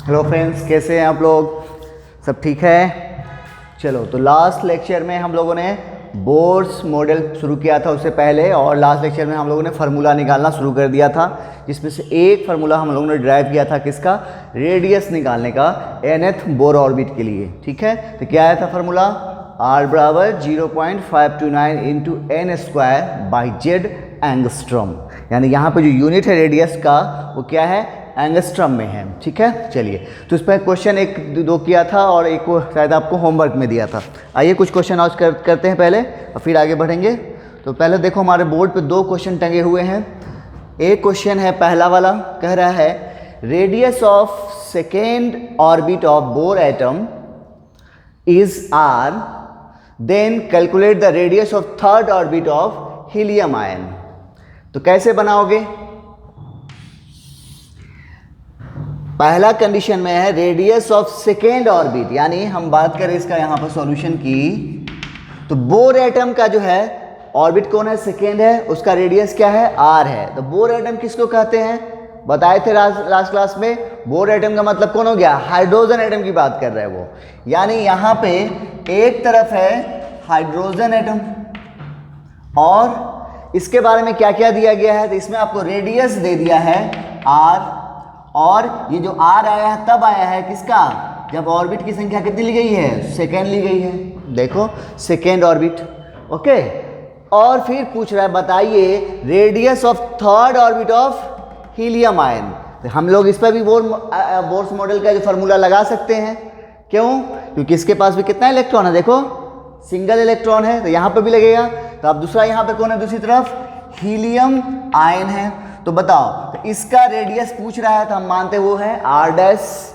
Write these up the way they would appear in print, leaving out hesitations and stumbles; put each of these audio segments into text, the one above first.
Hello friends, कैसे हैं आप लोग? सब ठीक है? चलो, तो लास्ट लेक्चर में हम लोगों ने बोर्स मॉडल शुरू किया था उससे पहले, और लास्ट लेक्चर में हम लोगों ने फार्मूला निकालना शुरू कर दिया था, जिसमें से एक फार्मूला हम लोगों ने ड्राइव किया था किसका? रेडियस निकालने का nth बोर ऑर्बिट के लिए। ठीक है, तो क्या आया था फार्मूला? R बराबर 0.529 into n square by Z angstrom. यानी यहाँ पे जो यूनिट है रेडियस का वो क्या है? एंगस्ट्रॉम में है। ठीक है, चलिए, तो इस पर क्वेश्चन एक दो किया था और एक को शायद आपको होमवर्क में दिया था। आइए कुछ क्वेश्चन आज करते हैं पहले और फिर आगे बढ़ेंगे। तो पहले देखो, हमारे बोर्ड पे दो क्वेश्चन टंगे हुए हैं। एक क्वेश्चन है, पहला वाला कह रहा है radius of second orbit of Bohr atom is R, then calculate the radius of third orbit of helium ion. तो कैसे बनाओगे? पहला कंडीशन में है रेडियस ऑफ सेकेंड ऑर्बिट, यानी हम बात करें इसका यहाँ पर सॉल्यूशन की, तो बोर एटम का जो है ऑर्बिट कौन है? सेकेंड है, उसका रेडियस क्या है? R है। तो बोर एटम किसको कहते हैं? बताए थे लास्ट क्लास में। बोर एटम का मतलब कौन हो गया? हाइड्रोजन एटम की बात कर रहे हैं वो। यानी यहाँ पे एक तरफ है हाइड्रोजन एटम और इसके बारे में क्या क्या दिया गया है? तो इसमें आपको रेडियस दे दिया है R, और ये जो R आया है तब आया है किसका? जब ऑर्बिट की संख्या कितनी ली गई है? सेकेंड ली गई है। देखो, सेकेंड ऑर्बिट। ओके, और फिर पूछ रहा है बताइए radius of third orbit of helium ion. हम लोग इस पर भी बोर्स मॉडल का जो फार्मूला लगा सकते हैं। क्यों? क्योंकि इसके पास भी कितना इलेक्ट्रॉन है? देखो, सिंगल इलेक्ट्रॉन है, तो यहाँ पर भी लगेगा। तो अब दूसरा यहाँ पे कौन है? दूसरी तरफ हीलियम आयन है। तो बताओ, तो इसका रेडियस पूछ रहा है, तो हम मानते वो है R डैश।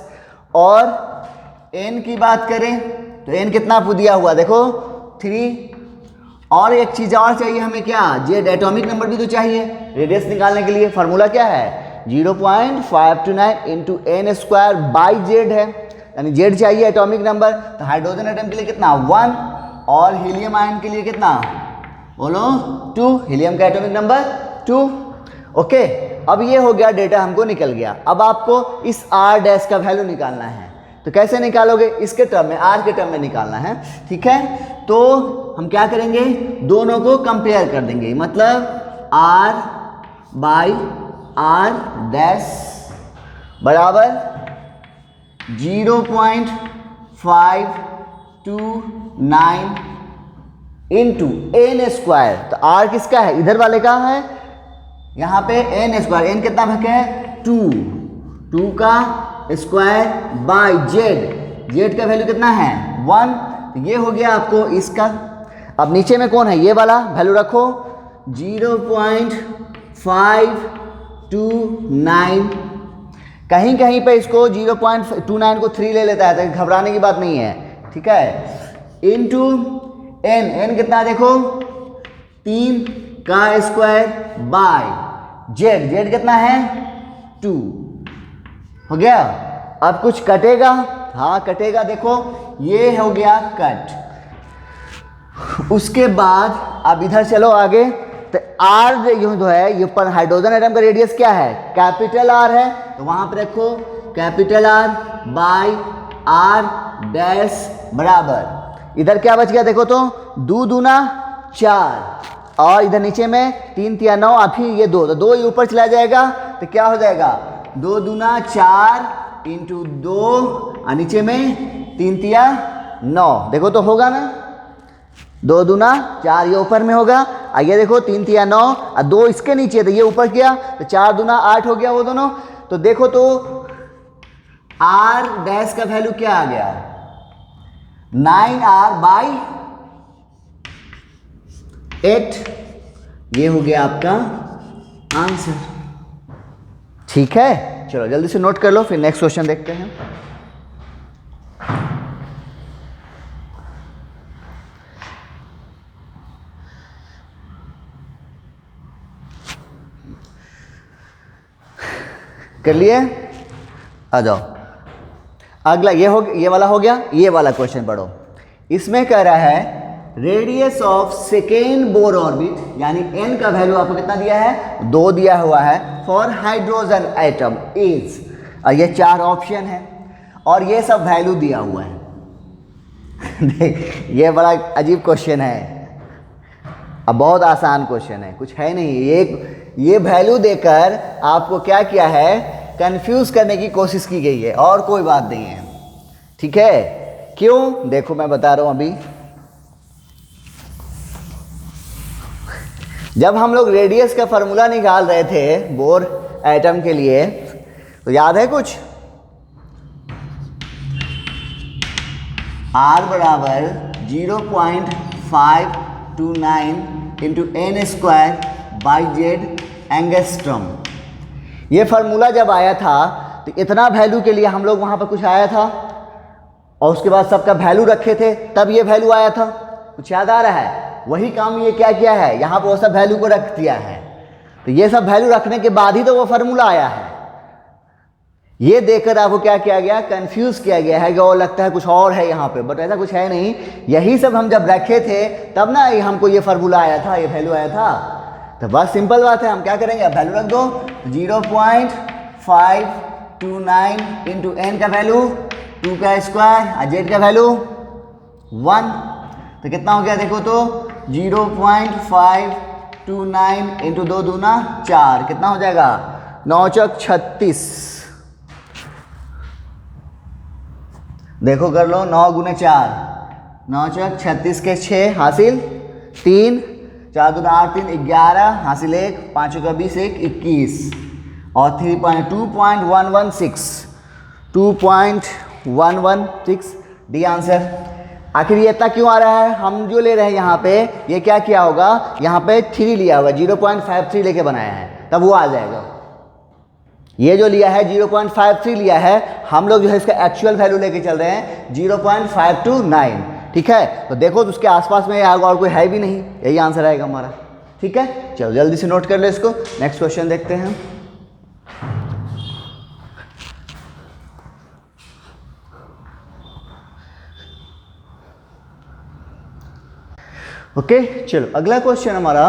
और n की बात करें तो n कितना दिया हुआ? देखो 3। और एक चीज और चाहिए हमें, क्या? जेड, एटॉमिक नंबर भी तो चाहिए रेडियस निकालने के लिए। फार्मूला क्या है? 0.529 into n square by Z है, यानी जेड चाहिए एटॉमिक नंबर। तो हाइड्रोजन एटम के लिए कितना? 1, और हीलियम आयन के लिए कितना? बोलो 2। हीलियम का एटॉमिक नंबर 2। ओके, अब ये हो गया, डेटा हमको निकल गया। अब आपको इस R डैश का वैल्यू निकालना है। तो कैसे निकालोगे? इसके टर्म में, R के टर्म में निकालना है। ठीक है, तो हम क्या करेंगे? दोनों को कंपेयर कर देंगे, मतलब R बाई R डैश बराबर 0.529 इंटू एन स्क्वायर। तो R किसका है? इधर वाले का है। यहाँ पे एन स्क्वायर, एन कितना भके है? 2 का स्क्वायर बाई जेड, जेड का वैल्यू कितना है? 1। तो ये हो गया आपको इसका। अब नीचे में कौन है? ये वाला वैल्यू रखो 0.529। कहीं कहीं पे इसको 0.29 को 3 ले लेता है, तो घबराने की बात नहीं है। ठीक है, इनटू एन, एन कितना? देखो 3 का स्क्वायर बाय जेड, जेड कितना है? 2। हो गया। अब कुछ कटेगा? हाँ कटेगा, देखो ये हो गया कट। उसके बाद अब इधर चलो आगे, तो R जो है, ये पर हाइड्रोजन एटम का रेडियस क्या है? कैपिटल R है, तो वहां पर रखो capital R by R dash बराबर, इधर क्या बच गया? देखो तो 2 दूना 4, और इधर नीचे में 3 तिया 9, और फिर ये 2, तो 2 ये ऊपर चला जाएगा, तो क्या हो जाएगा? 2 दूना 4 इंटू 2, और नीचे में 3 तिया 9। देखो तो होगा ना, 2 दूना 4 ये ऊपर में होगा, आइए देखो 3 तिया 9, और 2 इसके नीचे, तो ये ऊपर किया, तो 4 दूना 8 हो गया वो दोनों। तो देखो तो R डैश का वैल्यू क्या आ गया? 9R by 8। ये हो गया आपका आंसर। ठीक है, चलो जल्दी से नोट कर लो, फिर नेक्स्ट क्वेश्चन देखते हैं। कर लिए? आ जाओ, अगला ये वाला हो गया। ये वाला क्वेश्चन पढ़ो। इसमें कह रहा है radius of second Bohr orbit, यानी n का वैल्यू आपको कितना दिया है? 2 दिया हुआ है फॉर हाइड्रोजन एटम इज, और ये 4 ऑप्शन है। और ये सब वैल्यू दिया हुआ है। देख, ये बड़ा अजीब क्वेश्चन है। अब बहुत आसान क्वेश्चन है, कुछ है नहीं। ये वैल्यू देकर आपको क्या किया है, कंफ्यूज करने की कोशिश की गई है, और कोई बात नहीं है। ठीक है, क्यों? देखो मैं बता रहा हूं। अभी जब हम लोग रेडियस का फॉर्मूला निकाल रहे थे बोर एटम के लिए, तो याद है कुछ? R बराबर 0.529 into n square by Z angstrom. ये फार्मूला जब आया था तो इतना वैल्यू के लिए हम लोग वहाँ पर कुछ आया था, और उसके बाद सबका वैल्यू रखे थे, तब ये वैल्यू आया था। कुछ याद आ रहा है? वही काम ये क्या किया है, यहाँ पर वो सब वैल्यू को रख दिया है। तो ये सब वैल्यू रखने के बाद ही तो वो फार्मूला आया है। ये देखकर आपको क्या किया गया, कंफ्यूज किया गया है कि वो लगता है कुछ और है यहाँ पे, बट ऐसा कुछ है नहीं। यही सब हम जब रखे थे तब ना हमको ये फार्मूला आया था, ये वैल्यू आया था। तो बस सिंपल बात है, हम क्या करेंगे, अब वैल्यू रख दो। 0.529 इंटू एन का वैल्यू 2 का स्क्वायर और जेड का वैल्यू 1, तो कितना हो गया देखो तो 0.529 इंटू 2 दूना 4, कितना हो जाएगा 9 चौक 36। देखो कर लो, 9 गुने 4, 9 चौक 36 के 6 हासिल 3, 4 दूना 8 3 11 हासिल 1, 5 का 20 1 21 और 2.116 डी आंसर। आखिर ये इतना क्यों आ रहा है? हम जो ले रहे हैं यहाँ पे, ये क्या किया होगा, यहाँ पे 3 लिया होगा, 0.53 लेके बनाया है, तब वो आ जाएगा। ये जो लिया है 0.53 लिया है, हम लोग जो है इसका एक्चुअल वैल्यू लेके चल रहे हैं 0.529। ठीक है, तो देखो तो उसके आसपास में आएगा, और कोई है भी नहीं, यही आंसर आएगा हमारा। ठीक है, चलो जल्दी से नोट कर ले इसको। नेक्स्ट क्वेश्चन देखते हैं। ओके, चलो अगला क्वेश्चन हमारा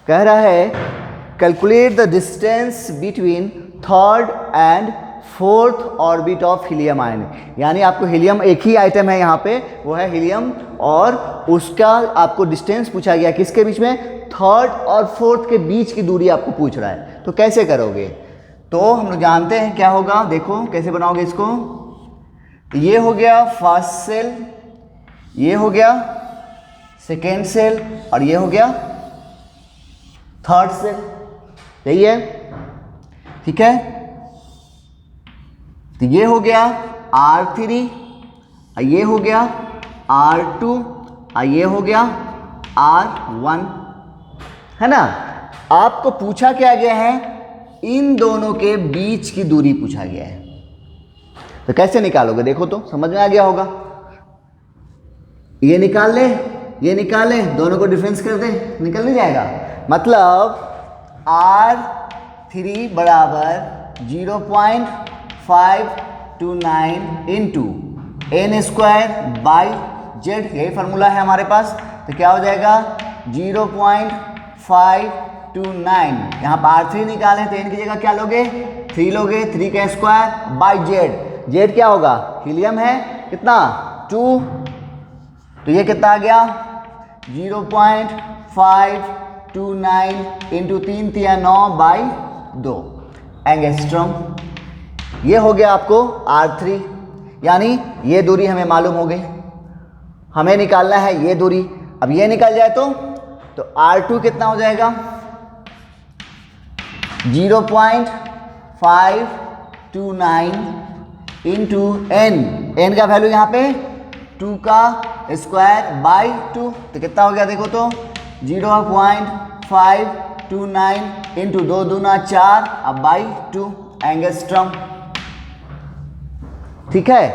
कह रहा है calculate the distance between third and fourth orbit of helium ion. यानी आपको हीलियम, एक ही आइटम है यहाँ पे, वो है हीलियम, और उसका आपको डिस्टेंस पूछा गया किसके बीच में, थर्ड और फोर्थ के बीच की दूरी आपको पूछ रहा है। तो कैसे करोगे? तो हम लोग जानते हैं क्या होगा, देखो कैसे बनाओगे इसको। ये हो गया फर्स्ट सेल, ये हो गया सेकेंड सेल, और ये हो गया थर्ड सेल, यही है। ठीक है, तो ये हो गया R3, ये हो गया R2, ये हो गया R1, है ना। आपको पूछा क्या गया है, इन दोनों के बीच की दूरी पूछा गया है। तो कैसे निकालोगे, देखो तो समझ में आ गया होगा। ये निकाल ले, ये निकाल ले, दोनों को डिफरेंस कर दे, निकल नहीं जाएगा। मतलब R3 बराबर 0.529 into n square by Z, यही फार्मूला है हमारे पास। तो क्या हो जाएगा 0.529, यहाँ पर R3 निकाले तो एन की जगह क्या लोगे, 3 लोगे, 3 का स्क्वायर बाई जेड। जेड क्या होगा, हीलियम है, कितना 2, तो ये कितना आ गया 0.529 इंटू 3 3 9 बाई 2 एंगस्ट्रॉम। ये हो गया आपको R3, यानी ये दूरी हमें मालूम हो गई, हमें निकालना है ये दूरी। अब ये निकल जाए तो R2 कितना हो जाएगा 0.529 इंटू एन का वैल्यू यहाँ पे 2 का स्क्वायर बाई 2, तो कितना हो गया देखो तो 0.529 इंटू 2 दूना 4 अब बाई 2 एंगस्ट्रॉम। ठीक है,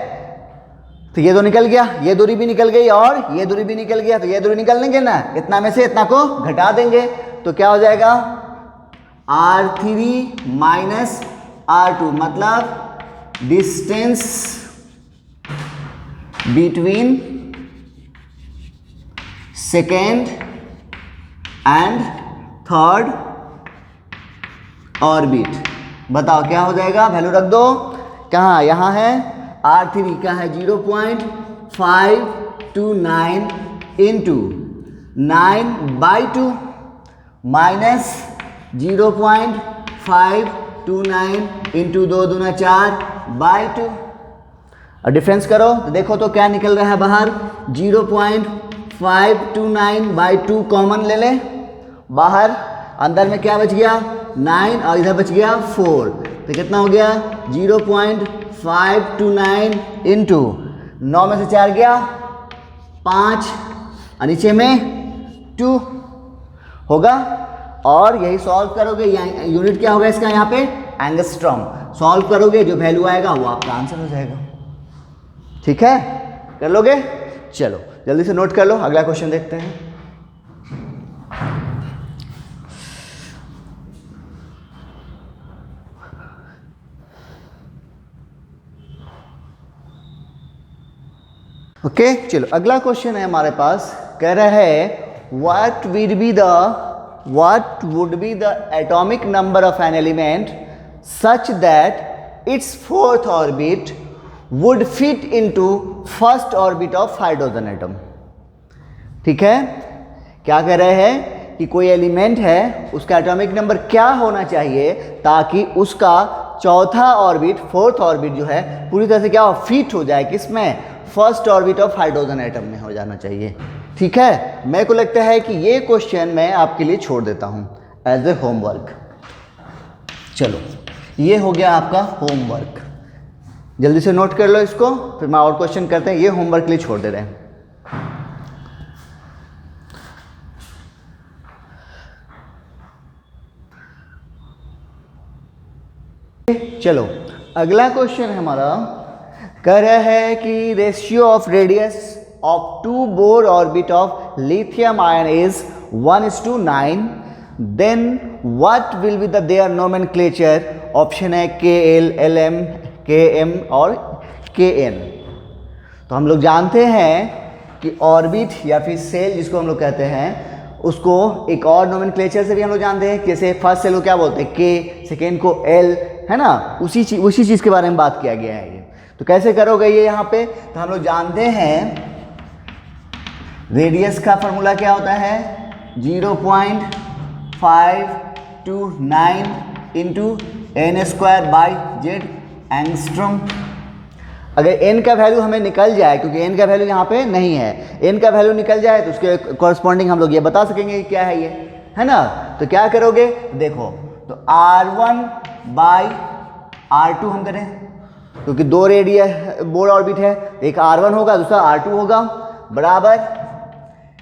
तो ये तो निकल गया, ये दूरी भी निकल गई और ये दूरी भी निकल गया। तो ये दूरी निकल लेंगे ना, इतना में से इतना को घटा देंगे, तो क्या हो जाएगा R3 माइनस R2, मतलब distance between second and third orbit. बताओ क्या हो जाएगा, वैल्यू रख दो, कहाँ, यहाँ है R3 का है 0.529 इंटू 9/2 माइनस 0.529 इंटू 2 दूना 4/2। और डिफरेंस करो तो देखो तो क्या निकल रहा है बाहर, 0.529/2 कॉमन ले ले बाहर, अंदर में क्या बच गया 9 और इधर बच गया 4, तो कितना हो गया 0.529 इंटू 9 में से 4 गया 5 और नीचे में 2 होगा। और यही सॉल्व करोगे, यूनिट क्या होगा इसका यहाँ पे एंगस्ट्रॉम, सॉल्व करोगे जो वैल्यू आएगा वो आपका आंसर हो जाएगा। ठीक है, कर लोगे? चलो जल्दी से नोट कर लो, अगला क्वेश्चन देखते हैं। ओके चलो अगला क्वेश्चन है हमारे पास, कह रहा है what would be the atomic number of an element such that it's fourth orbit would fit into first orbit of hydrogen atom. ठीक है, क्या कह रहे हैं कि कोई एलिमेंट है उसका एटॉमिक नंबर क्या होना चाहिए ताकि उसका चौथा ऑर्बिट, फोर्थ ऑर्बिट जो है पूरी तरह से क्या हो, फिट हो जाए किसमें, first orbit of hydrogen atom में हो जाना चाहिए। ठीक है, मेरे को लगता है कि ये क्वेश्चन मैं आपके लिए छोड़ देता हूं एज ए होमवर्क। चलो ये हो गया आपका होमवर्क, जल्दी से नोट कर लो इसको, फिर मैं और क्वेश्चन करते हैं, ये होमवर्क के लिए छोड़ दे रहे हैं। चलो अगला क्वेश्चन हमारा कह रहा है कि ratio of radius of two Bohr orbit of lithium ion is 1:9, then what will be the their nomenclature. Option है KL, LM, KM और KN। तो हम लोग जानते हैं कि ऑर्बिट या फिर सेल जिसको हम लोग कहते हैं उसको एक और नोमेनक्लेचर से भी हम लोग जानते हैं, जैसे फर्स्ट सेल को क्या बोलते हैं K, सेकेंड को L, है ना, उसी चीज़ के बारे में बात किया गया है ये। तो कैसे करोगे ये यहाँ पे, तो हम लोग जानते हैं रेडियस का फॉर्मूला क्या होता है 0.529 इंटू n² z एंगस्ट्रॉम। अगर n का वैल्यू हमें निकल जाए, क्योंकि n का वैल्यू यहाँ पे नहीं है, n का वैल्यू निकल जाए तो उसके कॉरस्पॉन्डिंग हम लोग ये बता सकेंगे कि क्या है ये, है ना। तो क्या करोगे देखो, तो R1/R2 हम करें, क्योंकि दो रेडियस बोर ऑर्बिट है, एक R1 होगा दूसरा R2 होगा, बराबर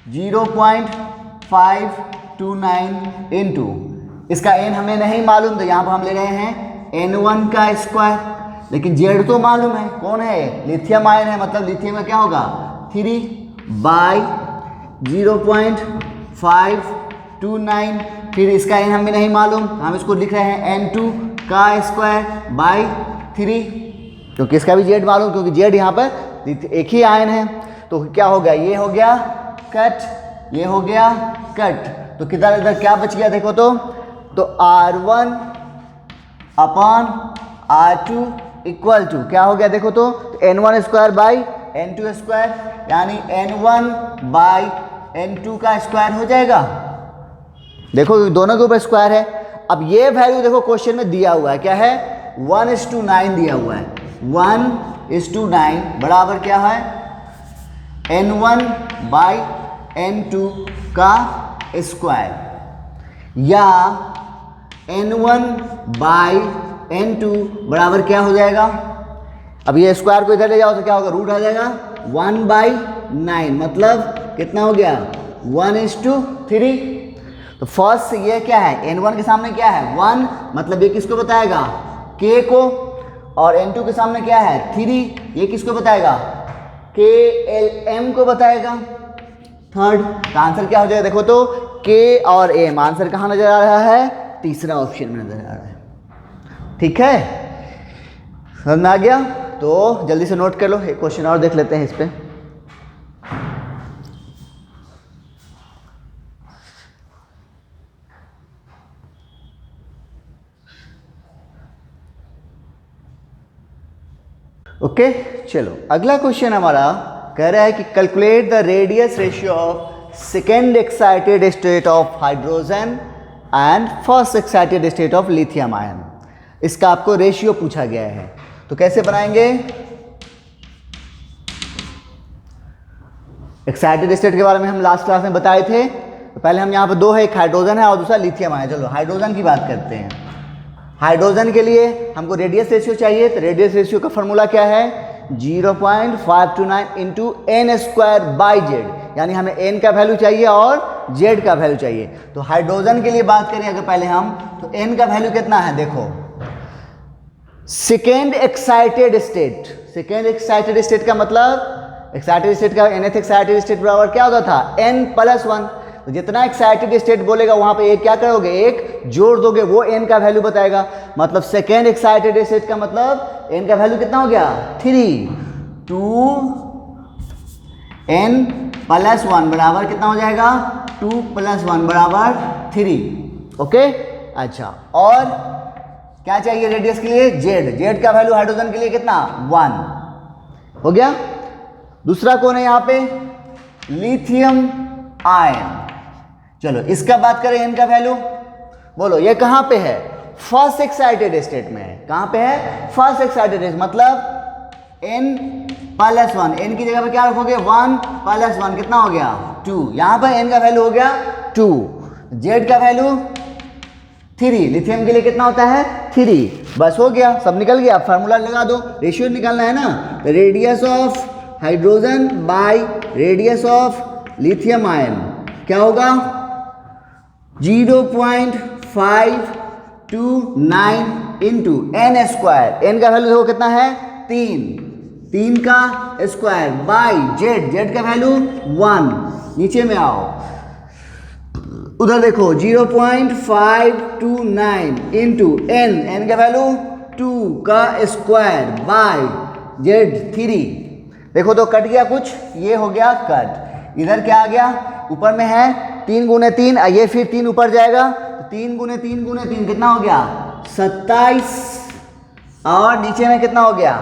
0.529 इंटू इसका n हमें नहीं मालूम, तो यहाँ पर हम ले रहे हैं n1 का स्क्वायर, लेकिन z तो मालूम है, कौन है, लिथियम आयन है, मतलब लिथियम का क्या होगा 3/0.529, फिर इसका n हमें नहीं मालूम, हम इसको लिख रहे हैं n2 का स्क्वायर बाई 3, क्योंकि इसका भी z मालूम, क्योंकि z यहाँ पर एक ही आयन है। तो क्या हो गया, ये हो गया कट, ये हो गया कट, तो किधर इधर क्या बच गया देखो तो R1/R2 इक्वल टू क्या हो गया देखो तो n1 square by n2 square, यानी n1/n2 का स्क्वायर हो जाएगा। देखो दोनों के ऊपर स्क्वायर है। अब ये वैल्यू देखो क्वेश्चन में दिया हुआ है, क्या है 1:9 दिया हुआ है, 1:9 बराबर क्या है n1/n2 का स्क्वायर, या n1/n2 बराबर क्या हो जाएगा, अब ये स्क्वायर को इधर ले जाओ तो क्या होगा, रूट आ जाएगा 1/9, मतलब कितना हो गया 1:3। तो फर्स्ट ये क्या है, n1 के सामने क्या है 1, मतलब ये किसको बताएगा k को, और n2 के सामने क्या है 3, ये किसको बताएगा KLM को बताएगा। थर्ड, तो आंसर क्या हो जाएगा देखो तो k और m, आंसर कहाँ नजर आ रहा है, तीसरा ऑप्शन में नजर आ रहा है। ठीक है, समझ में आ गया, तो जल्दी से नोट कर लो, एक क्वेश्चन और देख लेते हैं इस पे। ओके चलो अगला क्वेश्चन हमारा कह रहा है कि calculate the radius ratio of second excited state of hydrogen and first excited state of lithium ion. इसका आपको रेशियो पूछा गया है, तो कैसे बनाएंगे? एक्साइटेड स्टेट के बारे में हम लास्ट क्लास में बताए थे। तो पहले हम यहाँ पर दो है, एक हाइड्रोजन है और दूसरा लिथियम आयन। चलो हाइड्रोजन की बात करते हैं। हाइड्रोजन के लिए हमको रेडियस रेशियो चाहिए, तो रेडियस रेशियो का फॉर्मूला क्या है? 0.529 into n square by Z, यानी हमें एन का वैल्यू चाहिए और जेड का वैल्यू चाहिए। तो हाइड्रोजन के लिए बात करें अगर पहले हम, तो एन का वैल्यू कितना है? देखो second excited state, second excited state का मतलब एक्साइटेड स्टेट का nth एक्साइटेड स्टेट बराबर क्या होता था? n+1। तो जितना एक्साइटेड स्टेट बोलेगा वहां पे एक क्या करोगे? एक जोड़ दोगे, वो n का वैल्यू बताएगा। मतलब सेकेंड एक्साइटेड स्टेट का मतलब n का वैल्यू कितना हो गया? 3। 2n+1 बराबर कितना हो जाएगा? 2+1 बराबर 3। ओके अच्छा, और क्या चाहिए रेडियस के लिए? जेड। जेड का वैल्यू हाइड्रोजन के लिए कितना? 1 हो गया। दूसरा कौन है यहाँ पे? Lithium ion. चलो इसका बात करें, एन का वैल्यू बोलो, ये कहां पे है? फर्स्ट एक्साइटेड स्टेट में है। कहां पे है? फर्स्ट एक्साइटेड स्टेट, मतलब n+1। n की जगह पे क्या रखोगे? 1+1 कितना हो गया? 2। यहां पर n का वैल्यू हो गया 2, z का वैल्यू 3। लिथियम के लिए कितना होता है? 3। बस हो गया, सब निकल गया। फार्मूला लगा दो, रेशियो निकालना है ना। Radius of hydrogen by radius of lithium ion क्या होगा? 0.529 इंटू एन स्क्वायर। एन का वैल्यू देखो कितना है? 3 का स्क्वायर बाई जेड, जेड का वैल्यू 1। नीचे में आओ, उधर देखो 0.529 इंटू एन का वैल्यू 2 का स्क्वायर बाई जेड 3। देखो तो कट गया कुछ, ये हो गया कट। इधर क्या आ गया? ऊपर में है 3 गुने 3, ये फिर 3 ऊपर जाएगा, तो 3 गुने 3 गुने 3 कितना हो गया? 27। और नीचे में कितना हो गया?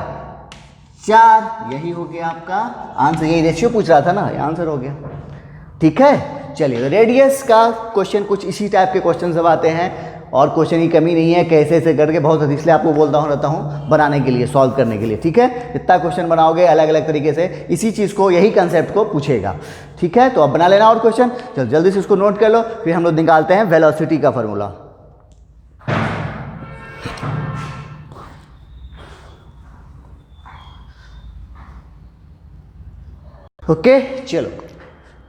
4। यही हो गया आपका आंसर। यही रेशियो पूछ रहा था ना, ये आंसर हो गया। ठीक है चलिए, तो रेडियस का क्वेश्चन कुछ इसी टाइप के क्वेश्चन सब आते हैं, और क्वेश्चन की कमी नहीं है, कैसे ऐसे करके बहुत, इसलिए आपको बोलता रहता हूँ बनाने के लिए, सॉल्व करने के लिए। ठीक है, इतना क्वेश्चन बनाओगे अलग अलग तरीके से, इसी चीज़ को, यही कंसेप्ट को पूछेगा। ठीक है, तो अब बना लेना और क्वेश्चन। चलो जल्दी से उसको नोट कर लो, फिर हम लोग निकालते हैं वेलोसिटी का फॉर्मूला। ओके चलो,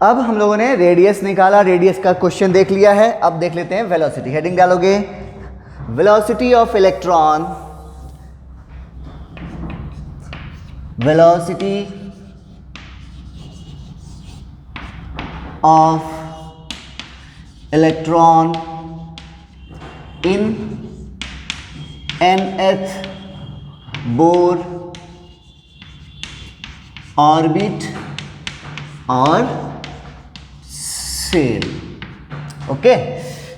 अब हम लोगों ने रेडियस निकाला, रेडियस का क्वेश्चन देख लिया है। अब देख लेते हैं वेलोसिटी। हेडिंग डालोगे, velocity of electron, velocity of electron in nth Bohr orbit और सेल। ओके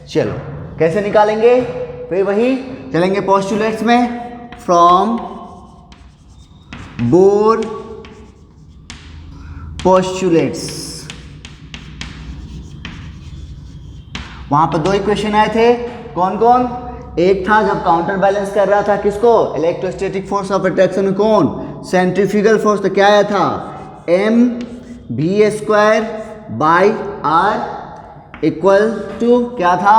चलो कैसे निकालेंगे? फिर वही चलेंगे पोस्टुलेट्स में। फ्रॉम बोर पोस्टुलेट्स, वहां पर 2 इक्वेशन आए थे। कौन कौन? एक था जब काउंटर बैलेंस कर रहा था किसको? इलेक्ट्रोस्टैटिक फोर्स ऑफ अट्रैक्शन में कौन? Centrifugal force. तो क्या आया था? mv² by r equal to क्या था?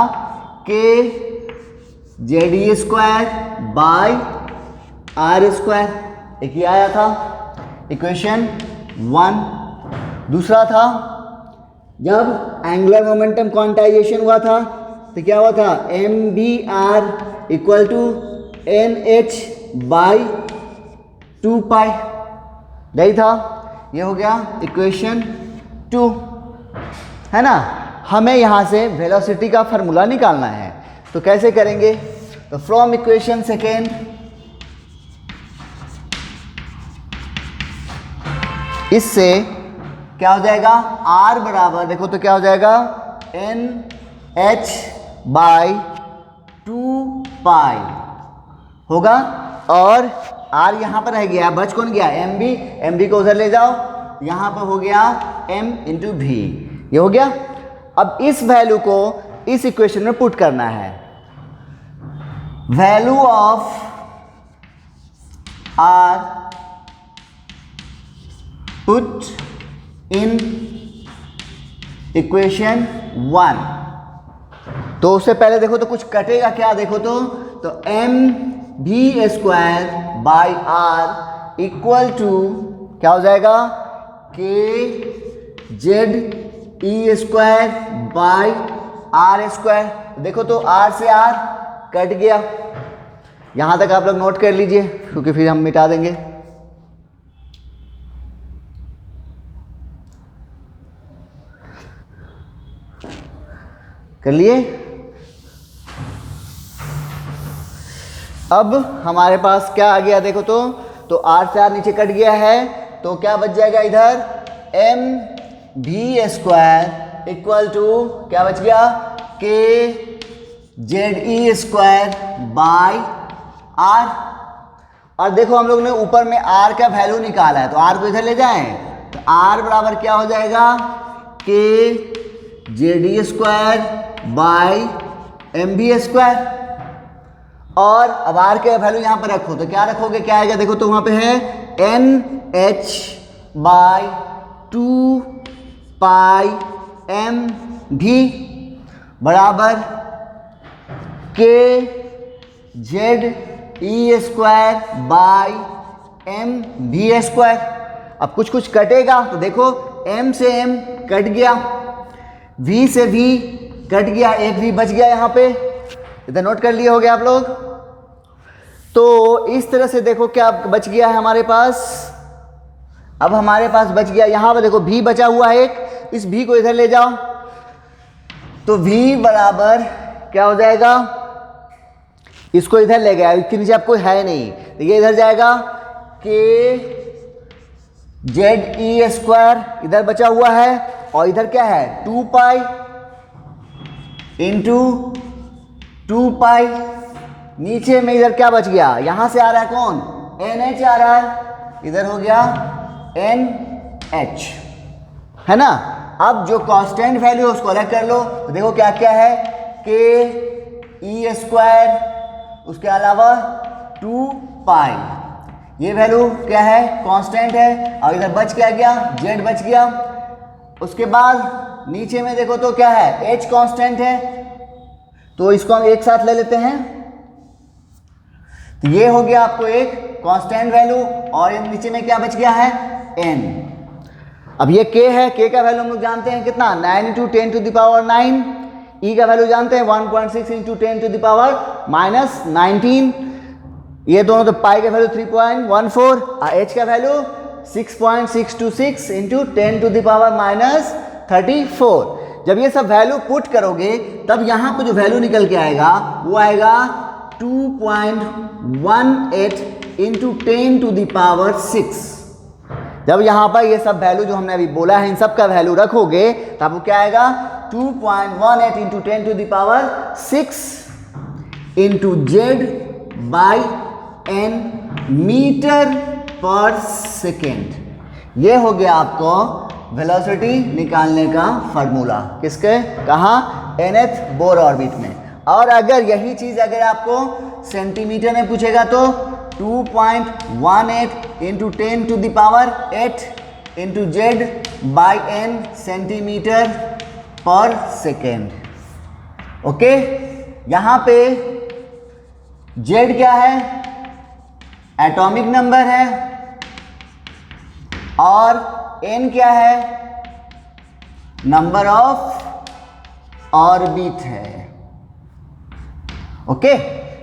kZe² by r²। एक ही आया था इक्वेशन 1। दूसरा था जब एंगुलर मोमेंटम क्वांटाइजेशन हुआ था, तो क्या हुआ था? mvr equal to nh by 2π। यही था, ये हो गया इक्वेशन 2, है ना। हमें यहाँ से वेलोसिटी का फार्मूला निकालना है, तो कैसे करेंगे? तो फ्रॉम इक्वेशन सेकेंड, इससे क्या हो जाएगा? r बराबर देखो तो क्या हो जाएगा? nh बाई 2π होगा, और आर यहाँ पर रह गया, बच कौन गया, एम बी, एम बी को उधर ले जाओ, यहाँ पर हो गया एम इंटू भी, ये हो गया। अब इस वैल्यू को इस इक्वेशन में पुट करना है, value of R put in equation 1। तो उससे पहले देखो तो कुछ कटेगा क्या, देखो तो m v square by r equal to क्या हो जाएगा, k Z e square by r square. देखो तो आर से आर कट गया, यहां तक आप लोग नोट कर लीजिए क्योंकि फिर हम मिटा देंगे। कर लिए। अब हमारे पास क्या आ गया, देखो तो आर से आर नीचे कट गया है, तो क्या बच जाएगा इधर, M v square equal to क्या बच गया, k Z e square by r. और देखो हम लोग ने ऊपर में आर का वैल्यू निकाला है, तो आर को इधर ले जाएं, तो आर बराबर क्या हो जाएगा, k Z e square by m v square. और अब आर के वैल्यू यहां पर रखो, तो क्या रखोगे, क्या आएगा, देखो तो वहां पे है n h by 2 pi m v बराबर k Z e square by m v square. अब कुछ कुछ कटेगा, तो देखो m से m कट गया, v से v कट गया, एक v बच गया यहाँ पे, इधर नोट कर लिए हो गया आप लोग। तो इस तरह से देखो क्या बच गया है हमारे पास, अब हमारे पास बच गया यहाँ पर देखो v बचा हुआ है एक, इस v को इधर ले जाओ, तो v बराबर क्या हो जाएगा, इसको इधर ले गया, इसके नीचे आपको है नहीं, तो ये इधर जाएगा, के जेड ई स्क्वायर इधर बचा हुआ है, और इधर क्या है 2 पाई इंटू 2 पाई, नीचे में इधर क्या बच गया, यहां से आ रहा है कौन, एन एच आ रहा है, इधर हो गया एन एच, है ना। अब जो कांस्टेंट वैल्यू है उसको अलग कर लो, तो देखो क्या क्या है, के ई स्क्वायर, उसके अलावा 2 पाई, ये वैल्यू क्या है, कांस्टेंट है, और इधर बच क्या गया, जेड बच गया। उसके बाद नीचे में देखो तो क्या है, एच कांस्टेंट है, तो इसको हम एक साथ ले लेते हैं, तो ये हो गया आपको एक कांस्टेंट वैल्यू, और नीचे में क्या बच गया है, एन। अब ये k है, k का वैल्यू हम लोग जानते हैं कितना, 9 into 10 to the power 9, e का वैल्यू जानते हैं 1.6 इंटू 10 टू द पावर -19, ये दोनों तो पाई का वैल्यू 3.14, और h का value 6.626 into 10 to the power -34। जब ये सब वैल्यू पुट करोगे तब यहाँ पर जो वैल्यू निकल के आएगा वो आएगा 2.18 इंटू 10 टू द पावर 6। जब यहाँ पर ये सब वैल्यू जो हमने अभी बोला है इन सब का वैल्यू रखोगे तब वो क्या आएगा, 2.18 into 10 to the power 6 into Z by n metre पर सेकेंड। ये हो गया आपको वेलोसिटी निकालने का फार्मूला, किसके, कहाँ, nth बोर ऑर्बिट में। और अगर यही चीज अगर आपको सेंटीमीटर में पूछेगा तो 2.18 into 10 to the power 8 into Z by n centimetre पर सेकेंड। ओके, यहां पे जेड क्या है, एटॉमिक नंबर है, और एन क्या है, नंबर ऑफ ऑर्बिट है। ओके,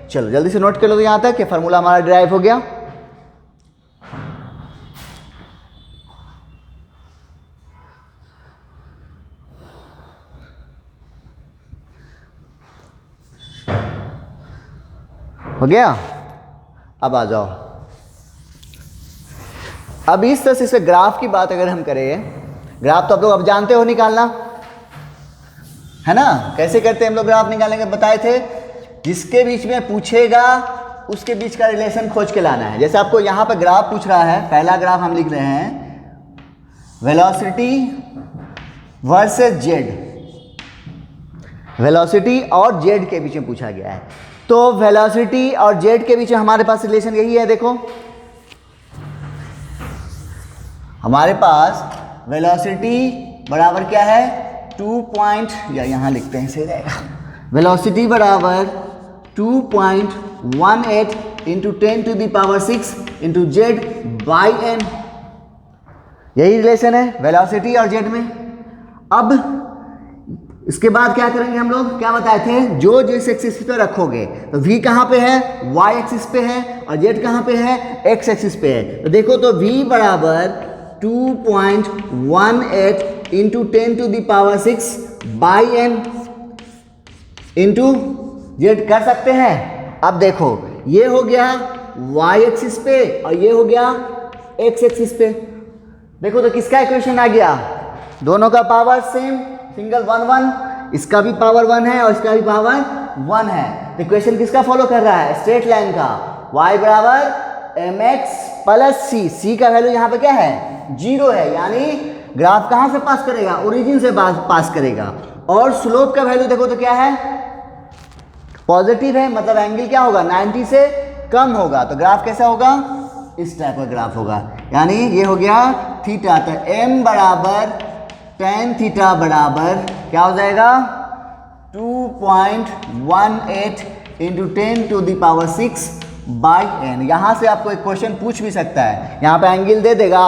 चलो जल्दी से नोट कर लो यहां तक कि फार्मूला हमारा डिराइव हो गया। हो गया, अब आ जाओ। अब इस तरह से इसके ग्राफ की बात अगर हम करें, ग्राफ तो आप लोग अब जानते हो निकालना, है ना, कैसे करते हैं हम लोग ग्राफ निकालेंगे, बताए थे। जिसके बीच में पूछेगा उसके बीच का रिलेशन खोज के लाना है। जैसे आपको यहाँ पर ग्राफ पूछ रहा है, पहला ग्राफ हम लिख रहे हैं वेलोसिटी वर्सेस जेड, वेलोसिटी और जेड के बीच में पूछा गया है। तो वेलोसिटी और जेड के बीच में हमारे पास रिलेशन यही है। देखो हमारे पास वेलोसिटी बराबर क्या है 2 पॉइंट, या यहाँ लिखते हैं सही रहेगा, वेलोसिटी बराबर 2.18 into 10⁶ into Z by n, यही रिलेशन है वेलोसिटी और जेड में। अब इसके बाद क्या करेंगे हम लोग, क्या बताए थे, जो जिस एक्सिस पे रखोगे तो v कहाँ पे है, y एक्सिस पे है, और z कहाँ पे है, x एक्सिस पे है। तो देखो तो v बराबर 2.18 into 10⁶ by n into Z कर सकते हैं। अब देखो ये हो गया y एक्सिस पे और ये हो गया x एक्सिस पे। देखो तो किसका इक्वेशन आ गया, दोनों का पावर सेम, सिंगल 1 1, इसका भी पावर 1 है और इसका भी पावर 1 है। तो इक्वेशन किसका फॉलो कर रहा है, स्ट्रेट लाइन का। y बराबर mx प्लस c का वैल्यू यहाँ पे क्या है 0 है, यानी ग्राफ कहाँ से पास करेगा, ओरिजिन से पास करेगा। और स्लोप का वैल्यू देखो तो क्या है, पॉजिटिव है, मतलब एंगल क्या होगा 90 से कम होगा। तो ग्राफ कैसा होगा, इस टाइप का ग्राफ होगा, यानी ये हो गया थीटा। तो m बराबर tan थीटा बराबर क्या हो जाएगा 2.18 इंटू 10⁶ बाई n। यहाँ से आपको एक क्वेश्चन पूछ भी सकता है, यहाँ पे एंगल दे देगा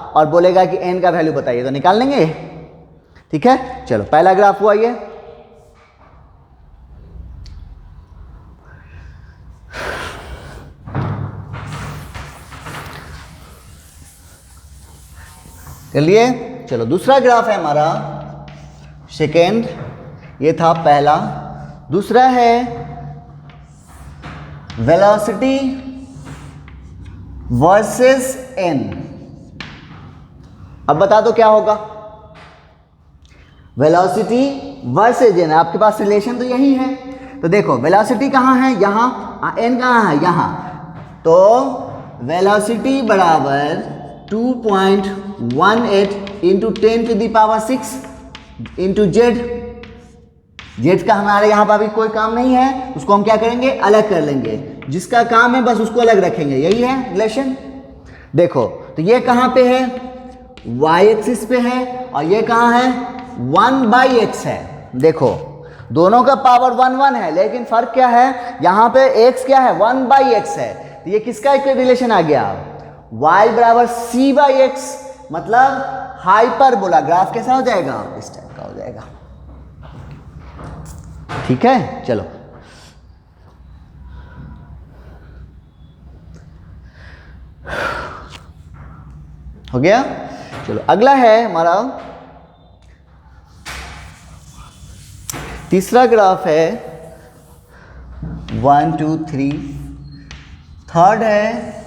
और बोलेगा कि n का वैल्यू बताइए, तो निकाल लेंगे। ठीक है, चलो पहला ग्राफ हुआ ये। चलिए चलो दूसरा ग्राफ है हमारा सेकेंड, ये था पहला। दूसरा है वेलोसिटी वर्सेस n। अब बता दो क्या होगा, वेलोसिटी वर्सेस n, आपके पास रिलेशन तो यही है। तो देखो वेलोसिटी कहाँ है, यहाँ, n कहाँ है, यहाँ। तो वेलोसिटी बराबर 2.18 इंटू 10⁶ इंटू जेड। जेड का हमारे यहाँ पर अभी कोई काम नहीं है, उसको हम क्या करेंगे, अलग कर लेंगे। जिसका काम है बस उसको अलग रखेंगे, यही है रिलेशन। देखो तो ये कहाँ पे है, y एक्सिस पे है, और ये कहाँ है 1/x है। देखो दोनों का पावर 1 1 है, लेकिन फर्क क्या है, यहाँ पे x क्या है 1/x है। तो ये किसका एक रिलेशन आ गया, y बराबर c/x, मतलब हाइपरबोला। ग्राफ कैसा हो जाएगा, इस टाइप का हो जाएगा। ठीक है, चलो हो गया। चलो अगला है हमारा तीसरा ग्राफ है 1 2 3। थर्ड है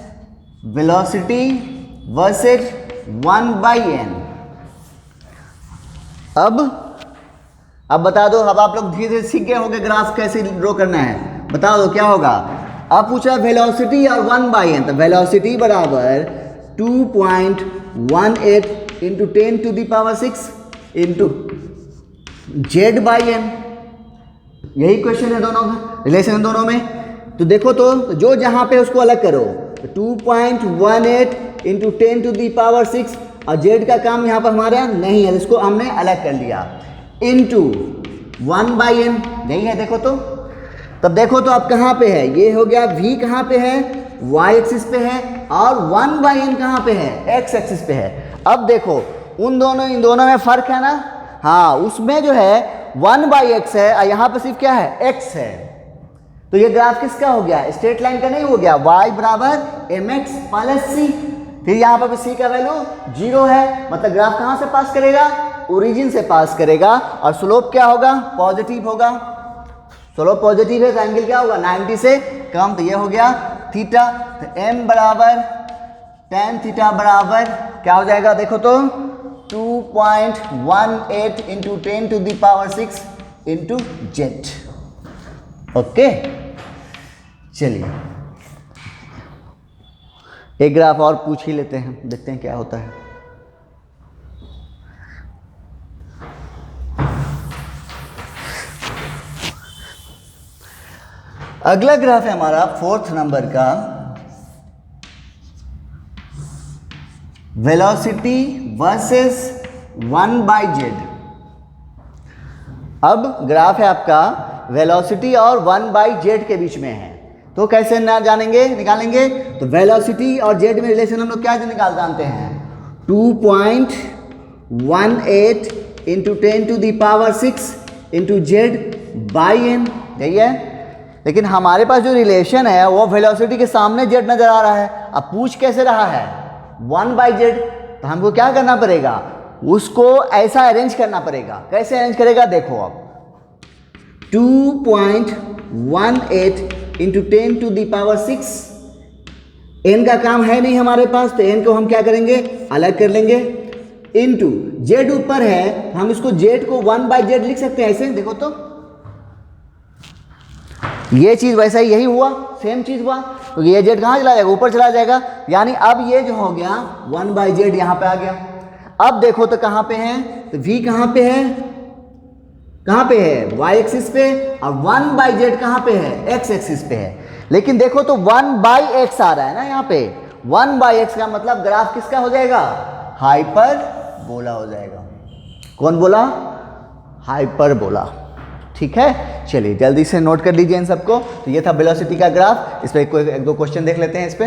वेलोसिटी वर्सेस 1/n। अब बता दो, अब आप लोग धीरे धीरे सीख गए होंगे ग्राफ कैसे ड्रॉ करना है। बता दो क्या होगा। अब पूछा वेलोसिटी और 1/n, तो वेलोसिटी बराबर 2.18 into 10⁶ into Z by n. यही क्वेश्चन है दोनों का, रिलेशन है दोनों में। तो देखो तो जो जहाँ पे उसको अलग करो, 2.18 इंटू 10⁶, और जेड का काम यहाँ पर हमारा नहीं है, इसको हमने अलग कर लिया, इंटू 1/n, नहीं है। देखो तो तब देखो तो अब कहाँ पे है, ये हो गया v कहाँ पे है, y एक्सिस पे है, और 1/n कहाँ पे है, x एक्सिस पे है। अब देखो इन दोनों में फर्क है ना, हाँ, उसमें जो है 1/x है और यहाँ पे सिर्फ क्या है, x है। तो ये ग्राफ किसका हो गया, स्ट्रेट लाइन का नहीं हो गया। y बराबर mx प्लस c, फिर यहाँ पर भी c का वैल्यू 0 है, मतलब ग्राफ कहाँ से पास करेगा, ओरिजिन से पास करेगा। और स्लोप क्या होगा, पॉजिटिव होगा। स्लोप पॉजिटिव है तो एंगल क्या होगा 90 से कम। तो ये हो गया थीटा। तो m बराबर tan थीटा बराबर क्या हो जाएगा, देखो तो 2.18 इंटू 10⁶ इंटू जेड। ओके, चलिए एक ग्राफ और पूछ ही लेते हैं, देखते हैं क्या होता है। अगला ग्राफ है हमारा 4th नंबर का, वेलोसिटी वर्सेस 1/z। अब ग्राफ है आपका वेलोसिटी और 1/z के बीच में है, तो कैसे ना जानेंगे, निकालेंगे। तो वेलोसिटी और z में रिलेशन हम लोग क्या निकाल जानते हैं, 2.18 इंटू 10⁶ इंटू z/n, यही है। लेकिन हमारे पास जो रिलेशन है वो वेलोसिटी के सामने z नजर आ रहा है। अब पूछ कैसे रहा है 1/z, तो हमको क्या करना पड़ेगा, उसको ऐसा अरेंज करना पड़ेगा। कैसे अरेंज करेगा, देखो अब 2.18 इंटू 10⁶, n का काम है नहीं हमारे पास, तो n को हम क्या करेंगे, अलग कर लेंगे, इंटू z ऊपर है, हम इसको z को 1/z लिख सकते हैं ऐसे। देखो तो ये चीज वैसा ही यही हुआ, सेम चीज हुआ, तो ये z कहाँ चला जाएगा, ऊपर चला जाएगा। यानी अब ये जो हो गया 1/z यहाँ पे आ गया। अब देखो तो कहाँ पे है, तो v कहाँ पे है, कहाँ पे है, y एक्सिस पे, और 1/z कहाँ पे है, x एक्सिस पे है। लेकिन देखो तो 1/x आ रहा है ना यहाँ पे, 1/x का मतलब ग्राफ किसका हो जाएगा, हाइपरबोला हो जाएगा। कौन बोला, हाइपरबोला। ठीक है, चलिए जल्दी से नोट कर लीजिए इन सबको। तो ये था वेलोसिटी का ग्राफ। इस पे एक दो क्वेश्चन देख लेते हैं इस पे।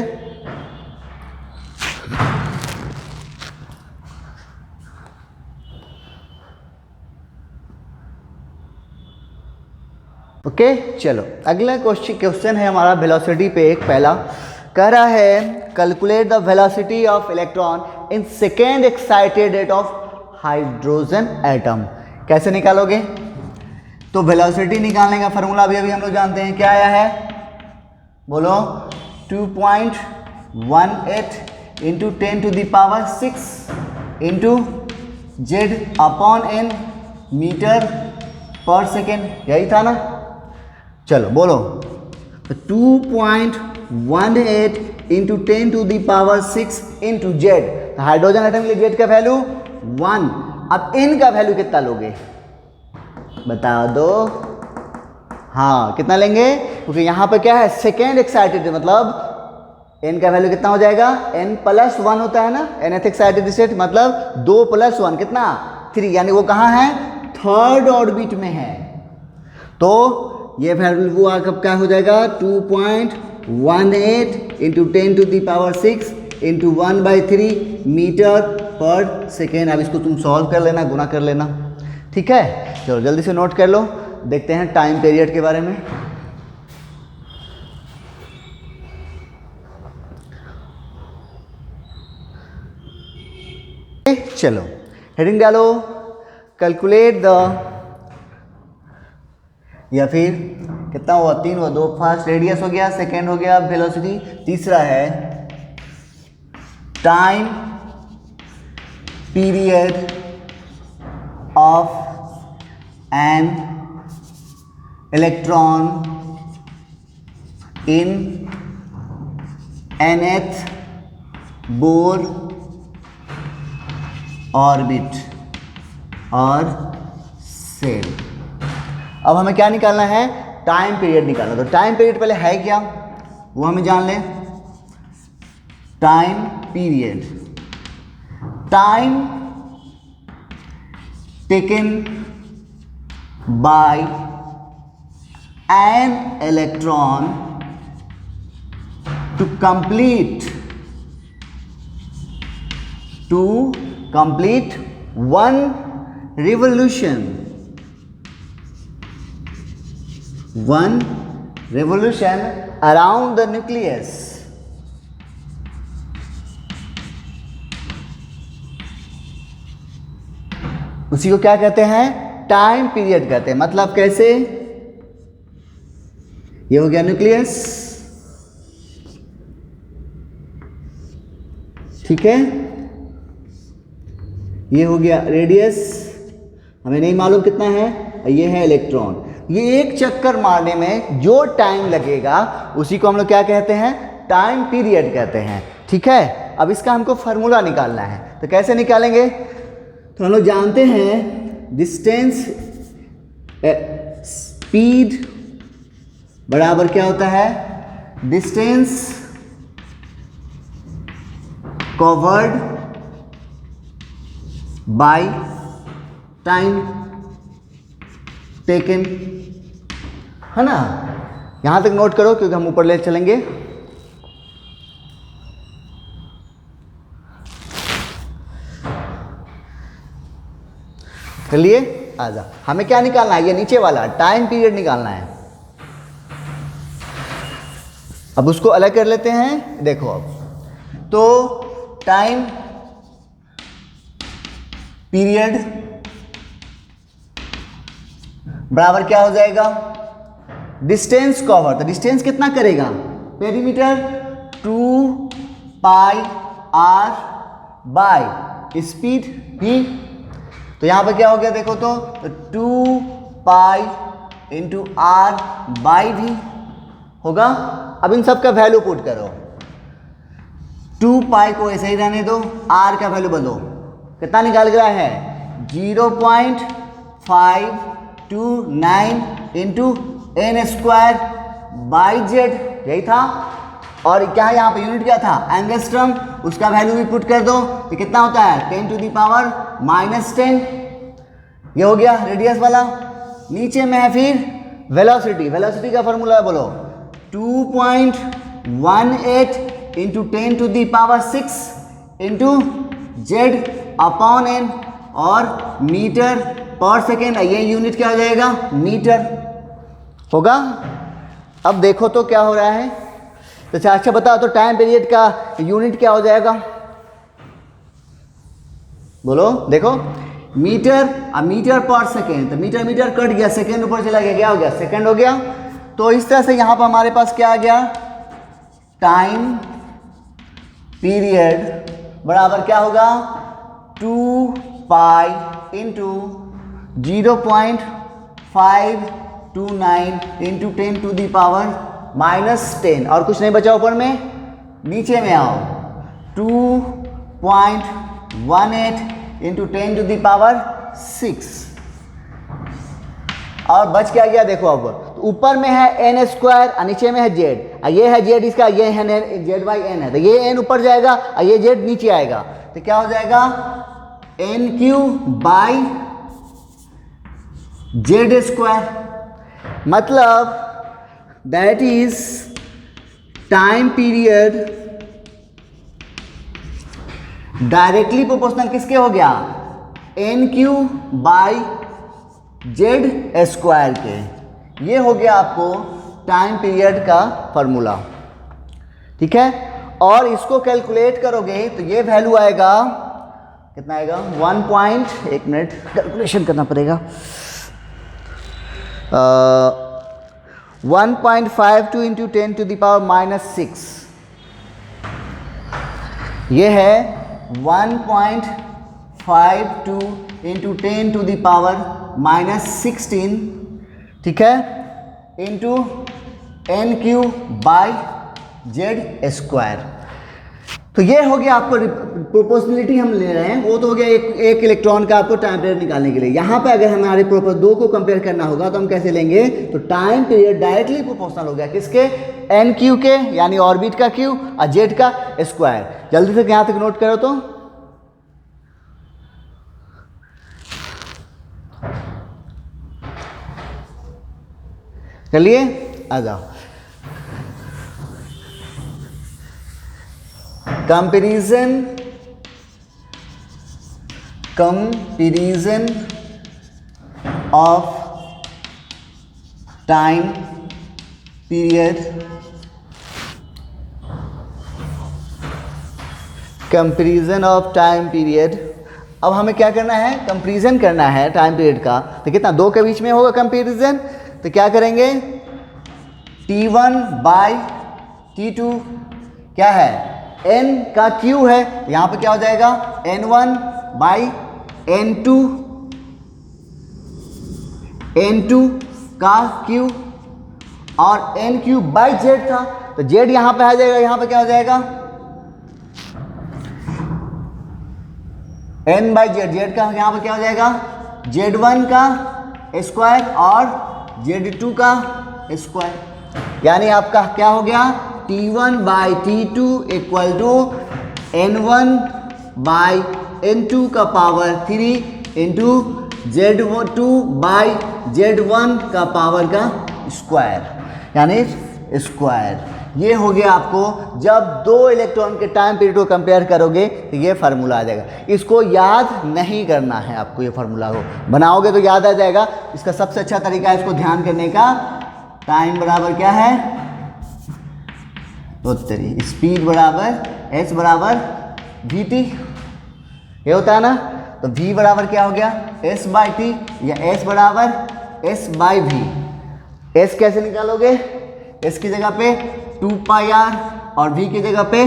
ओके, चलो अगला क्वेश्चन है हमारा वेलोसिटी पे। एक पहला कह रहा है calculate the velocity of electron in second excited rate of hydrogen atom. कैसे निकालोगे, तो वेलोसिटी निकालने का फॉर्मूला अभी हम लोग जानते हैं, क्या आया है, बोलो, 2.18 इंटू 10⁶ इंटू z/n मीटर पर सेकेंड, यही था ना। चलो बोलो, तो 2.18 into 10⁶ into z, hydrogen atom के लिए z का वैल्यू 1। अब n का वैल्यू कितना लोगे, बता दो। हाँ, कितना लेंगे, क्योंकि यहाँ पर क्या है, सेकेंड एक्साइटेड, मतलब n का वैल्यू कितना हो जाएगा, n+1 होता है ना, nth एक्साइटेड स्टेट, मतलब 2 + 1 कितना 3, यानी वो कहाँ है, थर्ड ऑर्बिट में है। तो ये वैल्यू कब क्या हो जाएगा, 2.18 इंटू 10⁶ इंटू 1/3 मीटर पर सेकेंड। अब इसको तुम सॉल्व कर लेना, गुना कर लेना। ठीक है, चलो जल्दी से नोट कर लो। देखते हैं टाइम पीरियड के बारे में। चलो हेडिंग डालो, कैलकुलेट द, या फिर कितना हुआ, 3 हुआ, 2 फर्स्ट रेडियस हो गया, सेकेंड हो गया वेलोसिटी, तीसरा है time period of an electron in nth Bohr orbit और सेल। अब हमें क्या निकालना है, टाइम पीरियड निकालना। तो टाइम पीरियड पहले है क्या, वो हमें जान लें। Time period, time taken by an electron to complete one revolution, around the nucleus। उसी को क्या कहते हैं, टाइम पीरियड कहते हैं। मतलब कैसे, ये हो गया न्यूक्लियस, ठीक है, ये हो गया रेडियस, हमें नहीं मालूम कितना है, ये है इलेक्ट्रॉन। ये एक चक्कर मारने में जो टाइम लगेगा उसी को हम लोग क्या कहते हैं, टाइम पीरियड कहते हैं। ठीक है, अब इसका हमको फार्मूला निकालना है, तो कैसे निकालेंगे? तो हम लोग जानते हैं डिस्टेंस स्पीड बराबर क्या होता है? Distance covered by time taken, है ना? यहां तक नोट करो क्योंकि हम ऊपर ले चलेंगे। चलिए आजा, हमें क्या निकालना है? ये नीचे वाला टाइम पीरियड निकालना है। अब उसको अलग कर लेते हैं। देखो अब तो टाइम पीरियड बराबर क्या हो जाएगा? Distance cover. तो डिस्टेंस कितना करेगा? Perimeter 2 pi r by speed भी। तो यहां पर क्या हो गया देखो तो 2 पाई इंटू आर बाई भी होगा। अब इन सब का वैल्यू पुट करो। 2 पाई को ऐसे ही रहने दो, आर का वैल्यू बदलो, कितना निकाल गया है? 0.529 into n square by Z, यही था। और क्या यहाँ पे यूनिट क्या था? एंगस्ट्रम। उसका वैल्यू भी पुट कर दो, तो कितना होता है? 10 टू दी पावर -10। ये हो गया रेडियस वाला। नीचे में है फिर वेलोसिटी। वेलोसिटी का फॉर्मूला बोलो, 2.18 into 10 to the power 6 into Z upon n, और मीटर पर सेकेंड। ये यूनिट क्या हो जाएगा? मीटर होगा। अब देखो तो क्या हो रहा है। तो अच्छा बताओ तो टाइम पीरियड का यूनिट क्या हो जाएगा? बोलो। देखो मीटर, अब मीटर पर सेकेंड, तो मीटर मीटर कट गया, सेकेंड ऊपर चला गया, क्या हो गया? सेकेंड हो गया। तो इस तरह से यहां पर हमारे पास क्या आ गया? टाइम पीरियड बराबर क्या होगा? 2 pi into 0.529 into 10 to the power -10, और कुछ नहीं बचा ऊपर में। नीचे में आओ, 2.18 इंटू 10 टू दी पावर 6, और बच क्या गया? देखो अब तो ऊपर में है एन स्क्वायर और नीचे में है जेड। ये है जेड इसका, ये है जेड बाई एन है, तो ये एन ऊपर जाएगा और ये जेड नीचे आएगा। तो क्या हो जाएगा? N Q by Z square. मतलब that is time period directly proportional किसके हो गया? N Q by Z square के। ये हो गया आपको टाइम पीरियड का फॉर्मूला, ठीक है। और इसको कैलकुलेट करोगे तो ये वैल्यू आएगा, कितना आएगा? 1 मिनट कैलकुलेशन करना पड़ेगा। 1.52 इंटू 10 टू द पावर -6, ये है 1.52 इंटू 10 टू द पावर -16, ठीक है, into n Q by Z square. तो ये हो गया आपको प्रोपोर्शनलिटी हम ले रहे हैं, वो तो हो गया एक इलेक्ट्रॉन का आपको टाइम पीरियड निकालने के लिए। यहाँ पे अगर हमारे दो को कंपेयर करना होगा तो हम कैसे लेंगे? तो टाइम पीरियड डायरेक्टली प्रोपोर्शनल हो गया किसके? एन क्यू के, यानी ऑर्बिट का क्यू और जेड का स्क्वायर। जल्दी से यहाँ तक नोट करो तो। चलिए आ जाओ। Comparison of time period, comparison of time period. अब हमें क्या करना है? कंपैरिजन करना है टाइम पीरियड का। तो कितना? 2 के बीच में होगा कंपैरिजन। तो क्या करेंगे? T1 बाई T2 क्या है? N का Q है, यहां पे क्या हो जाएगा? N1 बाई N2 का Q, और N क्यू बाई Z था, तो Z यहां पे आ जाएगा, यहां पे क्या हो जाएगा? n बाई जेड, जेड का यहाँ पर क्या हो जाएगा z1 का स्क्वायर और z2 का स्क्वायर, यानी आपका क्या हो गया t1 by t2 equal to n1 by n2 का power 3 into z2 by z1 का पावर का स्क्वायर, यानी स्क्वायर। ये हो गया आपको जब दो इलेक्ट्रॉन के टाइम पीरियड को कंपेयर करोगे तो ये फार्मूला आ जाएगा। इसको याद नहीं करना है आपको, ये फार्मूला को बनाओगे तो याद आ जाएगा। इसका सबसे अच्छा तरीका है इसको ध्यान करने का, टाइम बराबर क्या है तो स्पीड बराबर s बराबर vt, ये होता है ना। तो v बराबर क्या हो गया s बाई टी, या s बराबर s बाई v। s कैसे निकालोगे, s की जगह पे 2 पाई r और v की जगह पे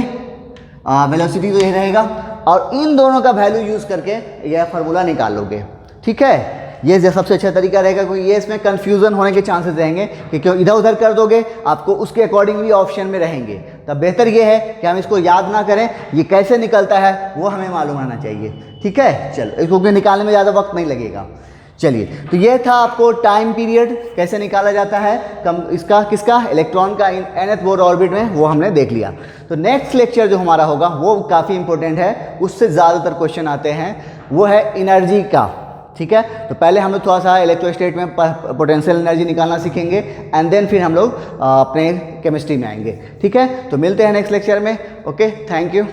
वेलोसिटी तो ये रहेगा, और इन दोनों का वैल्यू यूज करके यह फार्मूला निकालोगे। ठीक है, ये सबसे अच्छा तरीका रहेगा, क्योंकि ये इसमें कंफ्यूजन होने के चांसेस रहेंगे कि क्यों इधर उधर कर दोगे, आपको उसके अकॉर्डिंगली ऑप्शन में रहेंगे। तब बेहतर ये है कि हम इसको याद ना करें, ये कैसे निकलता है वो हमें मालूम होना चाहिए। ठीक है, चलो इसको निकालने में ज़्यादा वक्त नहीं लगेगा। चलिए, तो ये था आपको टाइम पीरियड कैसे निकाला जाता है इसका किसका इलेक्ट्रॉन का nth बोर ऑर्बिट में, वो हमने देख लिया। तो नेक्स्ट लेक्चर जो हमारा होगा वो काफ़ी इंपॉर्टेंट है, उससे ज़्यादातर क्वेश्चन आते हैं, वो है एनर्जी का। ठीक है, तो पहले हम लोग थोड़ा सा इलेक्ट्रोस्टेट में पोटेंशियल एनर्जी निकालना सीखेंगे, एंड देन फिर हम लोग अपने केमिस्ट्री में आएंगे। ठीक है, तो मिलते हैं नेक्स्ट लेक्चर में। Okay, thank you.